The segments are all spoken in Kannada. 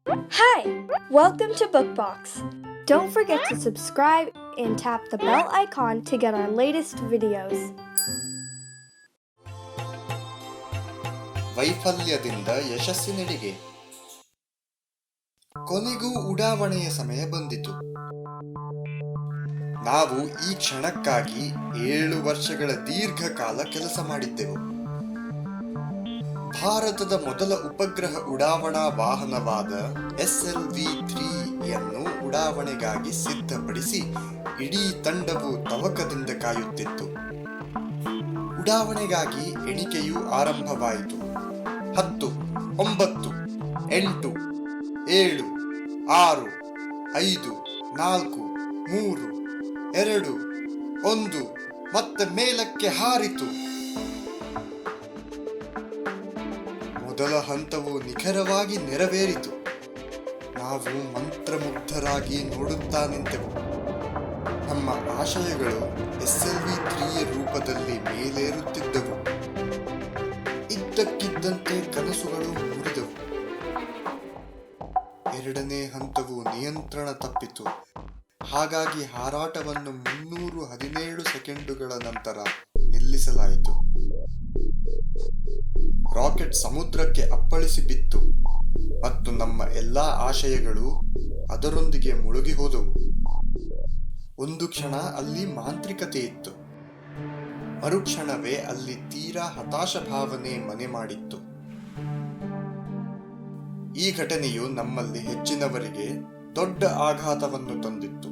Hi, welcome to Bookbox. Don't forget to subscribe and tap the bell icon to get our latest videos. ವೈಫಲ್ಯದಿಂದ ಯಶಸ್ಸಿನೆಡೆಗೆ. ಕೊನೆಗೂ ಉಡಾವಣೆಯ ಸಮಯ ಬಂದಿತು. ನಾವು ಈ ಕ್ಷಣಕ್ಕಾಗಿ 7 ವರ್ಷಗಳ ದೀರ್ಘಕಾಲ ಕೆಲಸ ಮಾಡಿದ್ದೆವು. ಭಾರತದ ಮೊದಲ ಉಪಗ್ರಹ ಉಡಾವಣಾ ವಾಹನವಾದ SLV-3 ಯನ್ನು ಉಡಾವಣೆಗಾಗಿ ಸಿದ್ಧಪಡಿಸಿ ಇಡೀ ತಂಡವು ತವಕದಿಂದ ಕಾಯುತ್ತಿತ್ತು. ಉಡಾವಣೆಗಾಗಿ ಎಣಿಕೆಯು ಆರಂಭವಾಯಿತು. 10, 9, 8, 7, 6, 5, 4, 3, 2, 1 ಮತ್ತೆ ಮೇಲಕ್ಕೆ ಹಾರಿತು. ಮೊದಲ ಹಂತವು ನಿಖರವಾಗಿ ನೆರವೇರಿತು. ನಾವು ಮಂತ್ರಮುಗ್ಧರಾಗಿ ನೋಡುತ್ತಾ ನಿಂತೆವು. ನಮ್ಮ ಆಶಯಗಳು SLV-3 ರೂಪದಲ್ಲಿ ಮೇಲೇರುತ್ತಿದ್ದವು. ಇದ್ದಕ್ಕಿದ್ದಂತೆ ಕನಸುಗಳು ಮುರಿದವು. ಎರಡನೇ ಹಂತವು ನಿಯಂತ್ರಣ ತಪ್ಪಿತು. ಹಾಗಾಗಿ ಹಾರಾಟವನ್ನು 317 ಸೆಕೆಂಡುಗಳ ನಂತರ ನಿಲ್ಲಿಸಲಾಯಿತು. ರಾಕೆಟ್ ಸಮುದ್ರಕ್ಕೆ ಅಪ್ಪಳಿಸಿ ಬಿತ್ತು ಮತ್ತು ನಮ್ಮ ಎಲ್ಲಾ ಆಶಯಗಳು ಅದರೊಂದಿಗೆ ಮುಳುಗಿ ಹೋದವು. ಒಂದು ಕ್ಷಣ ಅಲ್ಲಿ ಮಾಂತ್ರಿಕತೆ ಇತ್ತು. ಮರುಕ್ಷಣವೇ ಅಲ್ಲಿ ತೀರಾ ಹತಾಶ ಭಾವನೆ ಮನೆ ಮಾಡಿತ್ತು. ಈ ಘಟನೆಯು ನಮ್ಮಲ್ಲಿ ಹೆಚ್ಚಿನವರಿಗೆ ದೊಡ್ಡ ಆಘಾತವನ್ನು ತಂದಿತ್ತು.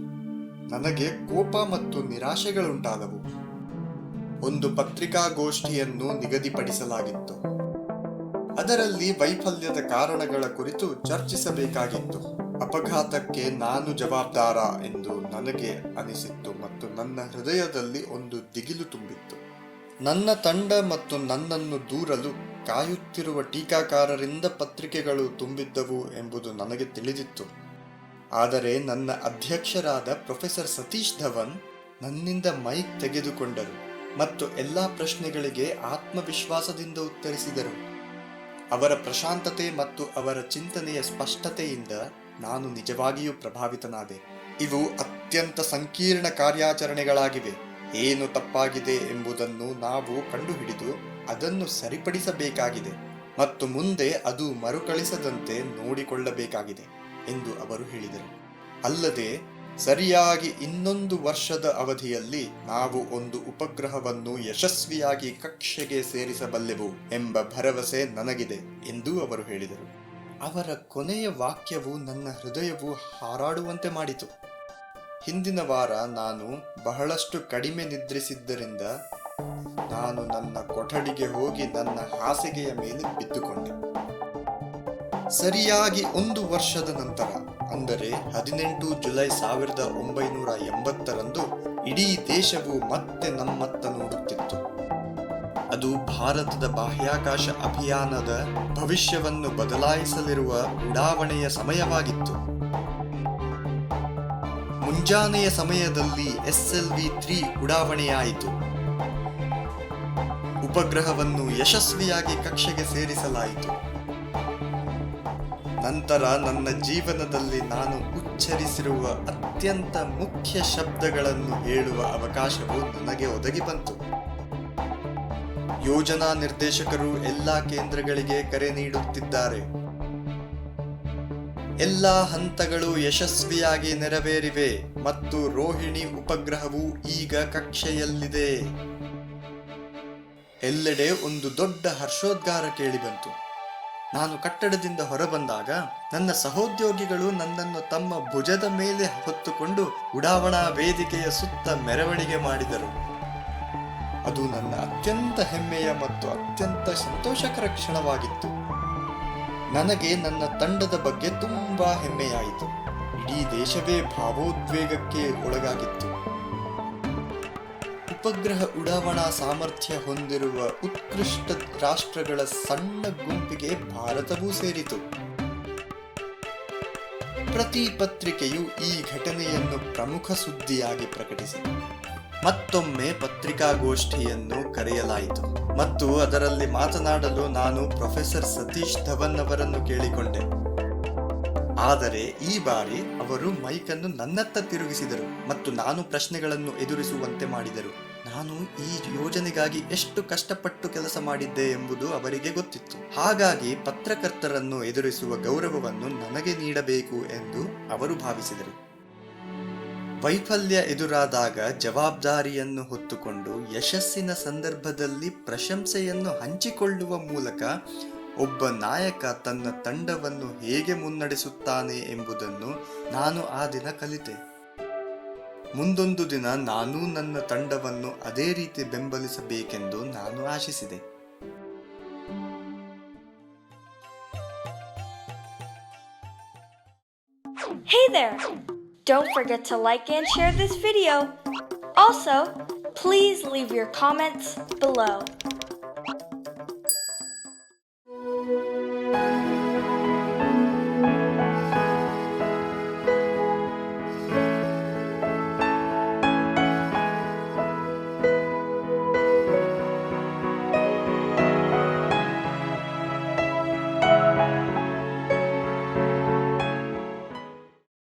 ನನಗೆ ಕೋಪ ಮತ್ತು ನಿರಾಶೆಗಳುಂಟಾದವು. ಒಂದು ಪತ್ರಿಕಾಗೋಷ್ಠಿಯನ್ನು ನಿಗದಿಪಡಿಸಲಾಗಿತ್ತು. ಅದರಲ್ಲಿ ವೈಫಲ್ಯದ ಕಾರಣಗಳ ಕುರಿತು ಚರ್ಚಿಸಬೇಕಾಗಿತ್ತು. ಅಪಘಾತಕ್ಕೆ ನಾನು ಜವಾಬ್ದಾರ ಎಂದು ನನಗೆ ಅನಿಸಿತ್ತು ಮತ್ತು ನನ್ನ ಹೃದಯದಲ್ಲಿ ಒಂದು ದಿಗಿಲು ತುಂಬಿತ್ತು. ನನ್ನ ತಂಡ ಮತ್ತು ನನ್ನನ್ನು ದೂರಲು ಕಾಯುತ್ತಿರುವ ಟೀಕಾಕಾರರಿಂದ ಪತ್ರಿಕೆಗಳು ತುಂಬಿದ್ದವು ಎಂಬುದು ನನಗೆ ತಿಳಿದಿತ್ತು. ಆದರೆ ನನ್ನ ಅಧ್ಯಕ್ಷರಾದ ಪ್ರೊಫೆಸರ್ ಸತೀಶ್ ಧವನ್ ನನ್ನಿಂದ ಮೈಕ್ ತೆಗೆದುಕೊಂಡರು ಮತ್ತು ಎಲ್ಲಾ ಪ್ರಶ್ನೆಗಳಿಗೆ ಆತ್ಮವಿಶ್ವಾಸದಿಂದ ಉತ್ತರಿಸಿದರು. ಅವರ ಪ್ರಶಾಂತತೆ ಮತ್ತು ಅವರ ಚಿಂತನೆಯ ಸ್ಪಷ್ಟತೆಯಿಂದ ನಾನು ನಿಜವಾಗಿಯೂ ಪ್ರಭಾವಿತನಾದೆ. ಇವು ಅತ್ಯಂತ ಸಂಕೀರ್ಣ ಕಾರ್ಯಾಚರಣೆಗಳಾಗಿವೆ. ಏನು ತಪ್ಪಾಗಿದೆ ಎಂಬುದನ್ನು ನಾವು ಕಂಡುಹಿಡಿದು ಅದನ್ನು ಸರಿಪಡಿಸಬೇಕಾಗಿದೆ ಮತ್ತು ಮುಂದೆ ಅದು ಮರುಕಳಿಸದಂತೆ ನೋಡಿಕೊಳ್ಳಬೇಕಾಗಿದೆ ಎಂದು ಅವರು ಹೇಳಿದರು. ಅಲ್ಲದೆ ಸರಿಯಾಗಿ 1 ವರ್ಷದ ಅವಧಿಯಲ್ಲಿ ನಾವು ಒಂದು ಉಪಗ್ರಹವನ್ನು ಯಶಸ್ವಿಯಾಗಿ ಕಕ್ಷೆಗೆ ಸೇರಿಸಬಲ್ಲೆವು ಎಂಬ ಭರವಸೆ ನನಗಿದೆ ಎಂದು ಅವರು ಹೇಳಿದರು. ಅವರ ಕೊನೆಯ ವಾಕ್ಯವು ನನ್ನ ಹೃದಯವು ಹಾರಾಡುವಂತೆ ಮಾಡಿತು. ಹಿಂದಿನ ವಾರ ನಾನು ಬಹಳಷ್ಟು ಕಡಿಮೆ ನಿದ್ರಿಸಿದ್ದರಿಂದ ನಾನು ನನ್ನ ಕೊಠಡಿಗೆ ಹೋಗಿ ನನ್ನ ಹಾಸಿಗೆಯ ಮೇಲೆ ಬಿದ್ದುಕೊಂಡೆ. ಸರಿಯಾಗಿ 1 ವರ್ಷದ ನಂತರ, ಅಂದರೆ 18 ಜುಲೈ 1980ರಂದು ಇಡೀ ದೇಶವು ಮತ್ತೆ ನಮ್ಮತ್ತ ನೋಡುತ್ತಿತ್ತು. ಅದು ಭಾರತದ ಬಾಹ್ಯಾಕಾಶ ಅಭಿಯಾನದ ಭವಿಷ್ಯವನ್ನು ಬದಲಾಯಿಸಲಿರುವ ಉಡಾವಣೆಯ ಸಮಯವಾಗಿತ್ತು. ಮುಂಜಾನೆಯ ಸಮಯದಲ್ಲಿ SLV-3 ಉಡಾವಣೆಯಾಯಿತು. ಉಪಗ್ರಹವನ್ನು ಯಶಸ್ವಿಯಾಗಿ ಕಕ್ಷೆಗೆ ಸೇರಿಸಲಾಯಿತು. ನಂತರ ನನ್ನ ಜೀವನದಲ್ಲಿ ನಾನು ಉಚ್ಚರಿಸಿರುವ ಅತ್ಯಂತ ಮುಖ್ಯ ಶಬ್ದಗಳನ್ನು ಹೇಳುವ ಅವಕಾಶವು ನನಗೆ ಒದಗಿ ಬಂತು. ಯೋಜನಾ ನಿರ್ದೇಶಕರು ಎಲ್ಲಾ ಕೇಂದ್ರಗಳಿಗೆ ಕರೆ ನೀಡುತ್ತಿದ್ದಾರೆ. ಎಲ್ಲಾ ಹಂತಗಳು ಯಶಸ್ವಿಯಾಗಿ ನೆರವೇರಿವೆ ಮತ್ತು ರೋಹಿಣಿ ಉಪಗ್ರಹವು ಈಗ ಕಕ್ಷೆಯಲ್ಲಿದೆ. ಎಲ್ಲೆಡೆ ಒಂದು ದೊಡ್ಡ ಹರ್ಷೋದ್ಗಾರ ಕೇಳಿಬಂತು. ನಾನು ಕಟ್ಟಡದಿಂದ ಹೊರಬಂದಾಗ ನನ್ನ ಸಹೋದ್ಯೋಗಿಗಳು ನನ್ನನ್ನು ತಮ್ಮ ಭುಜದ ಮೇಲೆ ಹೊತ್ತುಕೊಂಡು ಉಡಾವಣಾ ವೇದಿಕೆಯ ಸುತ್ತ ಮೆರವಣಿಗೆ ಮಾಡಿದರು. ಅದು ನನ್ನ ಅತ್ಯಂತ ಹೆಮ್ಮೆಯ ಮತ್ತು ಅತ್ಯಂತ ಸಂತೋಷಕರ ಕ್ಷಣವಾಗಿತ್ತು. ನನಗೆ ನನ್ನ ತಂಡದ ಬಗ್ಗೆ ತುಂಬಾ ಹೆಮ್ಮೆಯಾಯಿತು. ಇಡೀ ದೇಶವೇ ಭಾವೋದ್ವೇಗಕ್ಕೆ ಒಳಗಾಗಿತ್ತು. ಉಪಗ್ರಹ ಉಡಾವಣಾ ಸಾಮರ್ಥ್ಯ ಹೊಂದಿರುವ ಉತ್ಕೃಷ್ಟ ರಾಷ್ಟ್ರಗಳ ಸಣ್ಣ ಗುಂಪಿಗೆ ಭಾರತವೂ ಸೇರಿತು. ಪ್ರತಿ ಪತ್ರಿಕೆಯು ಈ ಘಟನೆಯನ್ನು ಪ್ರಮುಖ ಸುದ್ದಿಯಾಗಿ ಪ್ರಕಟಿಸಿತು. ಮತ್ತೊಮ್ಮೆ ಪತ್ರಿಕಾಗೋಷ್ಠಿಯನ್ನು ಕರೆಯಲಾಯಿತು ಮತ್ತು ಅದರಲ್ಲಿ ಮಾತನಾಡಲು ನಾನು ಪ್ರೊಫೆಸರ್ ಸತೀಶ್ ಧವನ್ ಅವರನ್ನು ಕೇಳಿಕೊಂಡೆ. ಆದರೆ ಈ ಬಾರಿ ಅವರು ಮೈಕನ್ನು ನನ್ನತ್ತ ತಿರುಗಿಸಿದರು ಮತ್ತು ನಾನು ಪ್ರಶ್ನೆಗಳನ್ನು ಎದುರಿಸುವಂತೆ ಮಾಡಿದರು. ನಾನು ಈ ಯೋಜನೆಗಾಗಿ ಎಷ್ಟು ಕಷ್ಟಪಟ್ಟು ಕೆಲಸ ಮಾಡಿದ್ದೆ ಎಂಬುದು ಅವರಿಗೆ ಗೊತ್ತಿತ್ತು. ಹಾಗಾಗಿ ಪತ್ರಕರ್ತರನ್ನು ಎದುರಿಸುವ ಗೌರವವನ್ನು ನನಗೆ ನೀಡಬೇಕು ಎಂದು ಅವರು ಭಾವಿಸಿದರು. ವೈಫಲ್ಯ ಎದುರಾದಾಗ ಜವಾಬ್ದಾರಿಯನ್ನು ಹೊತ್ತುಕೊಂಡು ಯಶಸ್ಸಿನ ಸಂದರ್ಭದಲ್ಲಿ ಪ್ರಶಂಸೆಯನ್ನು ಹಂಚಿಕೊಳ್ಳುವ ಮೂಲಕ ಒಬ್ಬ ನಾಯಕ ತನ್ನ ತಂಡವನ್ನು ಹೇಗೆ ಮುನ್ನಡೆಸುತ್ತಾನೆ ಎಂಬುದನ್ನು ನಾನು ಆ ದಿನ ಕಲಿತೆ. ಮುಂದೊಂದು ದಿನ ನಾನೂ ನನ್ನ ತಂಡವನ್ನು ಅದೇ ರೀತಿ ಬೆಂಬಲಿಸಬೇಕೆಂದು ನಾನು ಆಶಿಸಿದೆ. Hey there! Don't forget to like and share this video. Also, please leave your comments below.